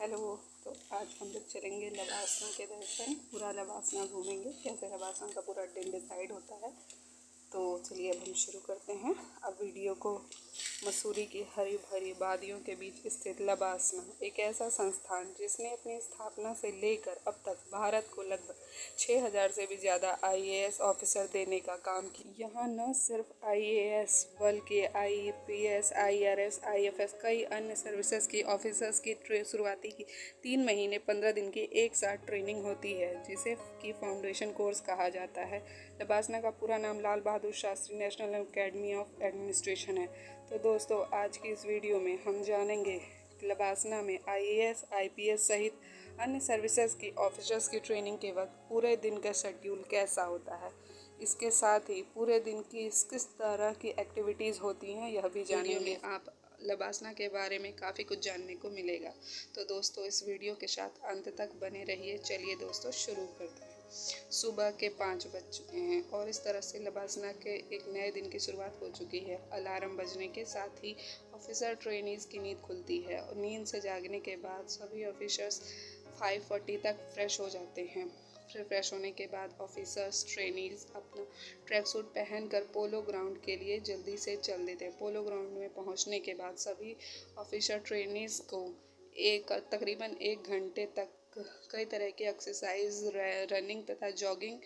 Hello. तो आज हम लोग चलेंगे लवासना के दर्शन, पूरा लवासना घूमेंगे, कैसे लवासना का पूरा दिन डिसाइड होता है। तो चलिए अब हम शुरू करते हैं। अब वीडियो को मसूरी की हरी भरी वादियों के बीच स्थित लवासना एक ऐसा संस्थान जिसने अपनी स्थापना से लेकर अब तक भारत को लगभग 6000 से भी ज़्यादा IAS ऑफिसर देने का काम किया। यहाँ न सिर्फ IAS बल्कि IPS, IRS, IFS कई अन्य सर्विसेज की ऑफिसर्स की शुरुआती की 3 महीने 15 दिन की एक साथ ट्रेनिंग होती है, जिसे की फाउंडेशन कोर्स कहा जाता है। लवासना का पूरा नाम Lal Bahadur Shastri national academy of administration है। तो दोस्तों, आज की इस वीडियो में हम जानेंगे लवासना में IAS, IPS सहित अन्य सर्विसेज की ऑफिसर्स की ट्रेनिंग के वक्त पूरे दिन का शेड्यूल कैसा होता है। इसके साथ ही पूरे दिन की किस तरह की एक्टिविटीज़ होती हैं यह भी जानेंगे। आप लवासना के बारे में काफ़ी कुछ जानने को मिलेगा। तो दोस्तों, इस वीडियो के साथ अंत तक बने रहिए। चलिए दोस्तों, शुरू करते हैं। सुबह के 5 बज चुके हैं और इस तरह से लवासना के एक नए दिन की शुरुआत हो चुकी है। अलार्म बजने के साथ ही ऑफिसर ट्रेनीज़ की नींद खुलती है और नींद से जागने के बाद सभी ऑफिसर्स 5:40 तक फ्रेश हो जाते हैं। फिर फ्रेश होने के बाद ऑफिसर्स ट्रेनीज़ अपना ट्रैक सूट पहनकर पोलो ग्राउंड के लिए जल्दी से चल देते हैं। पोलो ग्राउंड में पहुंचने के बाद सभी ऑफिसर ट्रेनीज़ को तकरीबन 1 घंटे तक कई तरह की एक्सरसाइज, रनिंग तथा जॉगिंग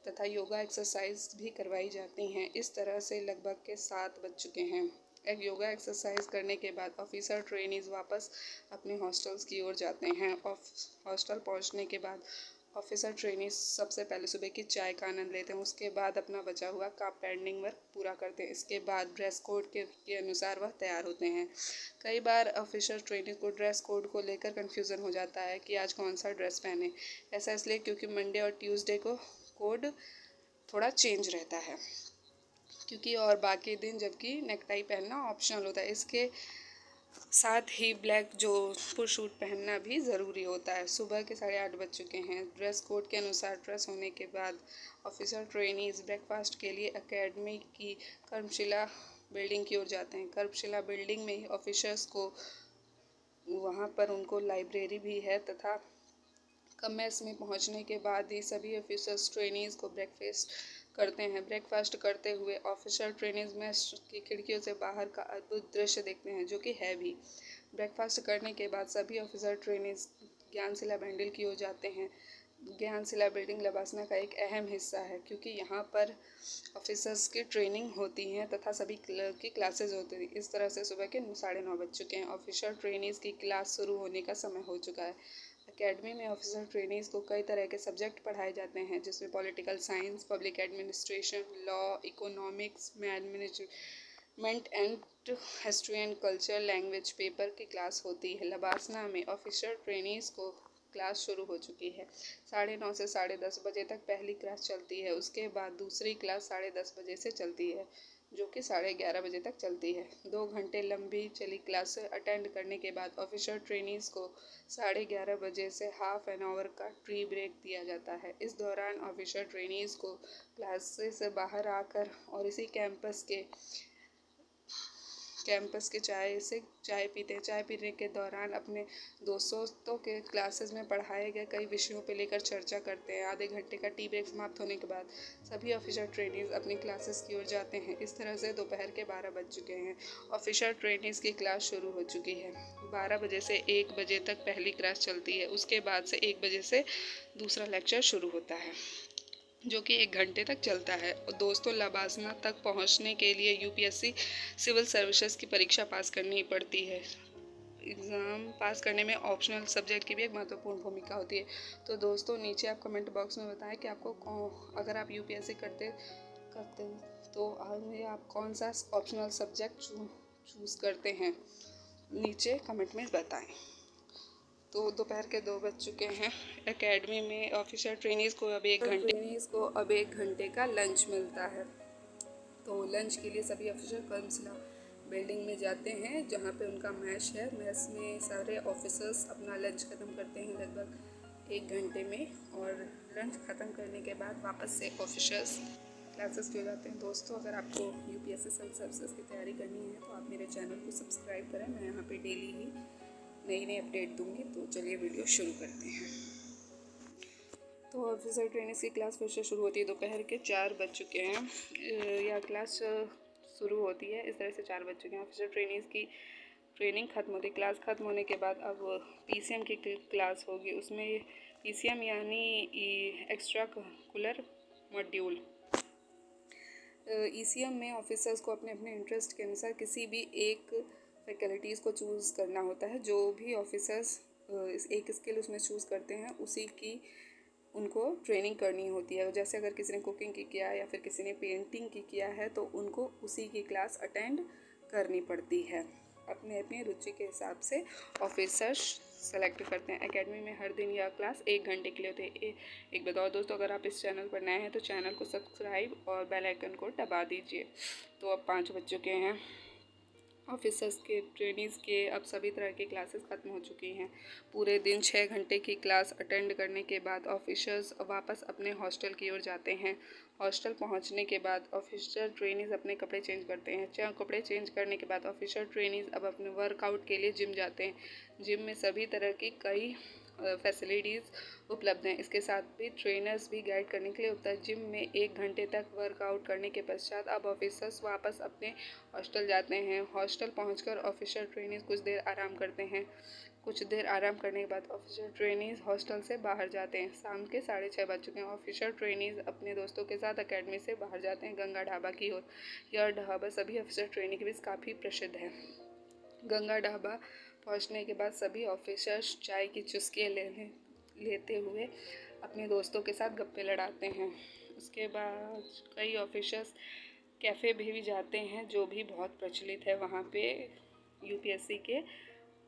तथा योगा एक्सरसाइज भी करवाई जाती हैं। इस तरह से लगभग के 7 बज चुके हैं। एक योगा एक्सरसाइज करने के बाद ऑफिसर ट्रेनीज़ वापस अपने हॉस्टल्स की ओर जाते हैं। हॉस्टल पहुंचने के बाद ऑफिसर ट्रेनीज सबसे पहले सुबह की चाय का आनंद लेते हैं। उसके बाद अपना बचा हुआ काम पेंडिंग वर्क पूरा करते हैं। इसके बाद ड्रेस कोड के अनुसार वह तैयार होते हैं। कई बार ऑफिसर ट्रेनीज को ड्रेस कोड को लेकर कन्फ्यूज़न हो जाता है कि आज कौन सा ड्रेस पहने। ऐसा इसलिए क्योंकि मंडे और ट्यूसडे को कोड थोड़ा चेंज रहता है, क्योंकि और बाकी दिन जबकि नेकटाई पहनना ऑप्शनल होता है। इसके साथ ही ब्लैक जोधपुर सूट पहनना भी ज़रूरी होता है। सुबह के 8:30 बज चुके हैं। ड्रेस कोड के अनुसार ड्रेस होने के बाद ऑफिसर ट्रेनीज़ ब्रेकफास्ट के लिए एकेडमी की कर्मशिला बिल्डिंग की ओर जाते हैं। कर्मशिला बिल्डिंग में ही ऑफिसर्स को वहाँ पर उनको लाइब्रेरी भी है तथा मेस में पहुँचने के बाद ही सभी ऑफिसर्स ट्रेनीज़ को ब्रेकफास्ट करते हैं। ब्रेकफास्ट करते हुए ऑफिसर ट्रेनीज़ मेस की खिड़कियों से बाहर का अद्भुत दृश्य देखते हैं, जो कि है भी। ब्रेकफास्ट करने के बाद सभी ऑफिसर ट्रेनीज़ ज्ञानशिला बिल्डिंग की ओर जाते हैं। ज्ञानशिला बिल्डिंग लवासना का एक अहम हिस्सा है, क्योंकि यहाँ पर ऑफिसर्स की ट्रेनिंग होती हैं तथा सभी की क्लासेज होती हैं। इस तरह से सुबह के 9:30 बज चुके हैं। ऑफिसर ट्रेनीज़ की क्लास शुरू होने का समय हो चुका है। एकेडमी में ऑफिसर ट्रेनीज़ को कई तरह के सब्जेक्ट पढ़ाए जाते हैं, जिसमें political science, public administration, law, economics, management and history and culture, language paper की क्लास होती है। लवासना में ऑफिसर ट्रेनीज़ को क्लास शुरू हो चुकी है। 9:30 से 10:30 बजे तक पहली क्लास चलती है। उसके बाद दूसरी क्लास 10:30 बजे से चलती है, जो कि 11:30 बजे तक चलती है। 2 घंटे लंबी चली क्लास अटेंड करने के बाद ऑफिसर ट्रेनीज़ को 11:30 बजे से हाफ एन आवर का टी ब्रेक दिया जाता है। इस दौरान ऑफिसर ट्रेनीज़ को क्लास से बाहर आकर और इसी कैंपस के चाय पीते हैं। चाय पीने के दौरान अपने दोस्तों के क्लासेस में पढ़ाए गए कई विषयों पर लेकर चर्चा करते हैं। आधे घंटे का टी ब्रेक समाप्त होने के बाद सभी ऑफिसर ट्रेनीज़ अपनी क्लासेस की ओर जाते हैं। इस तरह से दोपहर के 12 बज चुके हैं। ऑफिसर ट्रेनीज़ की क्लास शुरू हो चुकी है। 12 बजे से 1 बजे तक पहली क्लास चलती है। उसके बाद से 1 बजे से दूसरा लेक्चर शुरू होता है, जो कि 1 घंटे तक चलता है। और दोस्तों, लवासना तक पहुंचने के लिए UPSC सिविल सर्विसेज की परीक्षा पास करनी पड़ती है। एग्ज़ाम पास करने में ऑप्शनल सब्जेक्ट की भी एक महत्वपूर्ण भूमिका होती है। तो दोस्तों, नीचे आप कमेंट बॉक्स में बताएं कि आपको अगर आप UPSC करते तो आप कौन सा ऑप्शनल सब्जेक्ट चूज़ करते हैं, नीचे कमेंट में बताएं। तो दोपहर के 2 बज चुके हैं। एकेडमी में ऑफिसर ट्रेनीज़ को अब 1 घंटे का लंच मिलता है। तो लंच के लिए सभी ऑफिसर कर्मशिला बिल्डिंग में जाते हैं, जहाँ पे उनका मैच है। मैच में सारे ऑफिसर्स अपना लंच ख़त्म करते हैं लगभग 1 घंटे में, और लंच ख़त्म करने के बाद वापस से ऑफिसर्स क्लासेस के हो जाते हैं। दोस्तों, अगर आपको UPSC सिविल सर्विसेज की तैयारी करनी है तो आप मेरे चैनल को सब्सक्राइब करें। मैं यहाँ पे डेली ही नई नई अपडेट दूँगी। तो चलिए वीडियो शुरू करते हैं। तो ऑफिसर ट्रेनिंग की क्लास फिर से शुरू होती है। दोपहर के 4 बज चुके हैं या क्लास शुरू होती है। इस तरह से 4 बज चुके हैं। ऑफिसर ट्रेनिंग की ट्रेनिंग ख़त्म होती है। क्लास ख़त्म होने के बाद अब PCM की क्लास होगी। उसमें PCM यानी एक्स्ट्रा करिकुलर मॉड्यूल। ECM में ऑफिसर्स को अपने अपने इंटरेस्ट के अनुसार किसी भी एक फैकल्टीज़ को चूज़ करना होता है। जो भी ऑफिसर्स एक स्किल उसमें चूज़ करते हैं उसी की उनको ट्रेनिंग करनी होती है। जैसे अगर किसी ने कुकिंग की किया है या फिर किसी ने पेंटिंग की किया है तो उनको उसी की क्लास अटेंड करनी पड़ती है। अपने अपनी रुचि के हिसाब से ऑफिसर्स सेलेक्ट करते हैं। एकेडमी में हर दिन यह क्लास 1 घंटे के लिए होती है। एक बताओ दोस्तों, अगर आप इस चैनल पर नए हैं तो चैनल को सब्सक्राइब और बेल आइकन को दबा दीजिए। तो अब 5 बज चुके हैं। ऑफिसर्स के ट्रेनिंग्स के अब सभी तरह की क्लासेस ख़त्म हो चुकी हैं। पूरे दिन 6 घंटे की क्लास अटेंड करने के बाद ऑफिसर्स वापस अपने हॉस्टल की ओर जाते हैं। हॉस्टल पहुंचने के बाद ऑफिसर ट्रेनिंग्स अपने कपड़े चेंज करते हैं। कपड़े चेंज करने के बाद ऑफिसर ट्रेनिंग्स अब अपने वर्कआउट के लिए जिम जाते हैं। जिम में सभी तरह की कई फैसिलिटीज़ उपलब्ध हैं। इसके साथ भी ट्रेनर्स भी गाइड करने के लिए होता है। जिम में 1 घंटे तक वर्कआउट करने के पश्चात अब ऑफिसर्स वापस अपने हॉस्टल जाते हैं। हॉस्टल पहुंचकर ऑफिसर ट्रेनिंग कुछ देर आराम करते हैं। कुछ देर आराम करने के बाद ऑफिसर ट्रेनिंग हॉस्टल से बाहर जाते हैं। शाम के 6:30 बज चुके हैं। ऑफिसर ट्रेनिंग अपने दोस्तों के साथ अकेडमी से बाहर जाते हैं गंगा ढाबा की ओर। यह ढाबा सभी ऑफिसर ट्रेनिंग के बीच काफ़ी प्रसिद्ध है। गंगा ढाबा पहुंचने के बाद सभी ऑफिसर्स चाय की चुस्कियाँ लेते हुए अपने दोस्तों के साथ गप्पे लड़ाते हैं। उसके बाद कई ऑफिसर्स कैफ़े भी जाते हैं जो भी बहुत प्रचलित है वहाँ पे UPSC के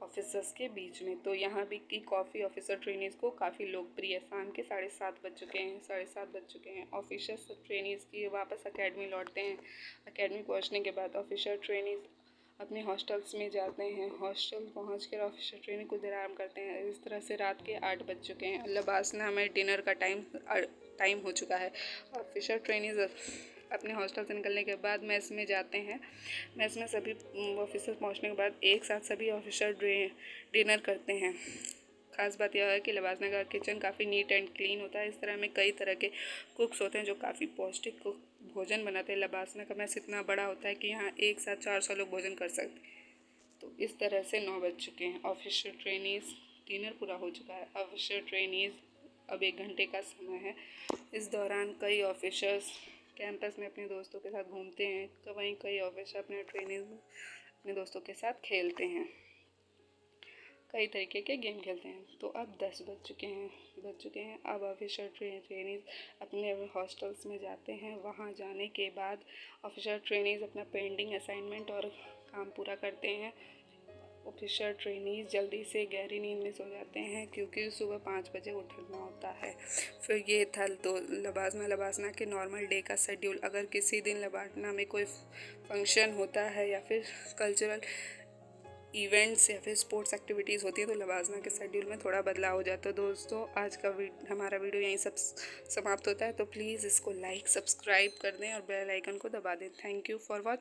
ऑफिसर्स के बीच में। तो यहाँ भी की कॉफ़ी ऑफिसर ट्रेनिंग्स को काफ़ी लोकप्रिय है। शाम के 7:30 बज चुके हैं। 7:30 बज चुके हैं। ऑफिसर्स ट्रेनिंग्स की वापस अकेडमी लौटते हैं। अकेडमी पहुँचने के बाद ऑफिसर ट्रेनिंग्स अपने हॉस्टल्स में जाते हैं। हॉस्टल पहुंचकर ऑफिसर ट्रेनिंग कुछ देर आराम करते हैं। इस तरह से रात के 8 बज चुके हैं। लबासना में डिनर का टाइम हो चुका है। ऑफिसर ट्रेनिंग अपने हॉस्टल से निकलने के बाद मेस में जाते हैं। मेस में सभी ऑफिसर पहुंचने के बाद एक साथ सभी ऑफिसर डिनर करते हैं। खास बात यह है कि लबासना का किचन काफ़ी नीट एंड क्लीन होता है। इस तरह में कई तरह के कुक्स होते हैं जो काफ़ी पौष्टिक भोजन बनाते हैं। लबासना का मैस इतना बड़ा होता है कि यहाँ एक साथ 400 लोग भोजन कर सकते हैं। तो इस तरह से 9 बज चुके हैं। ऑफिसर ट्रेनिंग्स डिनर पूरा हो चुका है। ऑफिसर ट्रेनिंग्स अब 1 घंटे का समय है। इस दौरान कई ऑफिसर्स कैंपस में अपने दोस्तों के साथ घूमते हैं। तो वहीं कई ऑफिसर अपने ट्रेनिंग अपने दोस्तों के साथ खेलते हैं। कई तरीके के गेम खेलते हैं। तो अब 10 बज चुके हैं। अब ऑफिसर ट्रेनिंग अपने हॉस्टल्स में जाते हैं। वहाँ जाने के बाद ऑफिसर ट्रेनिंग अपना पेंडिंग असाइनमेंट और काम पूरा करते हैं। ऑफिसर ट्रेनिंग जल्दी से गहरी नींद में सो जाते हैं क्योंकि सुबह 5 बजे उठना होता है। फिर ये था तो लबासना के नॉर्मल डे का शेड्यूल। अगर किसी दिन लबासना में कोई फंक्शन होता है या फिर कल्चरल इवेंट्स या फिर स्पोर्ट्स एक्टिविटीज़ होती है तो लबासना के शेड्यूल में थोड़ा बदलाव हो जाता है। दोस्तों आज का हमारा वीडियो यहीं सब समाप्त होता है। तो प्लीज़ इसको लाइक सब्सक्राइब कर दें और बेल आइकन को दबा दें। Thank you for watching.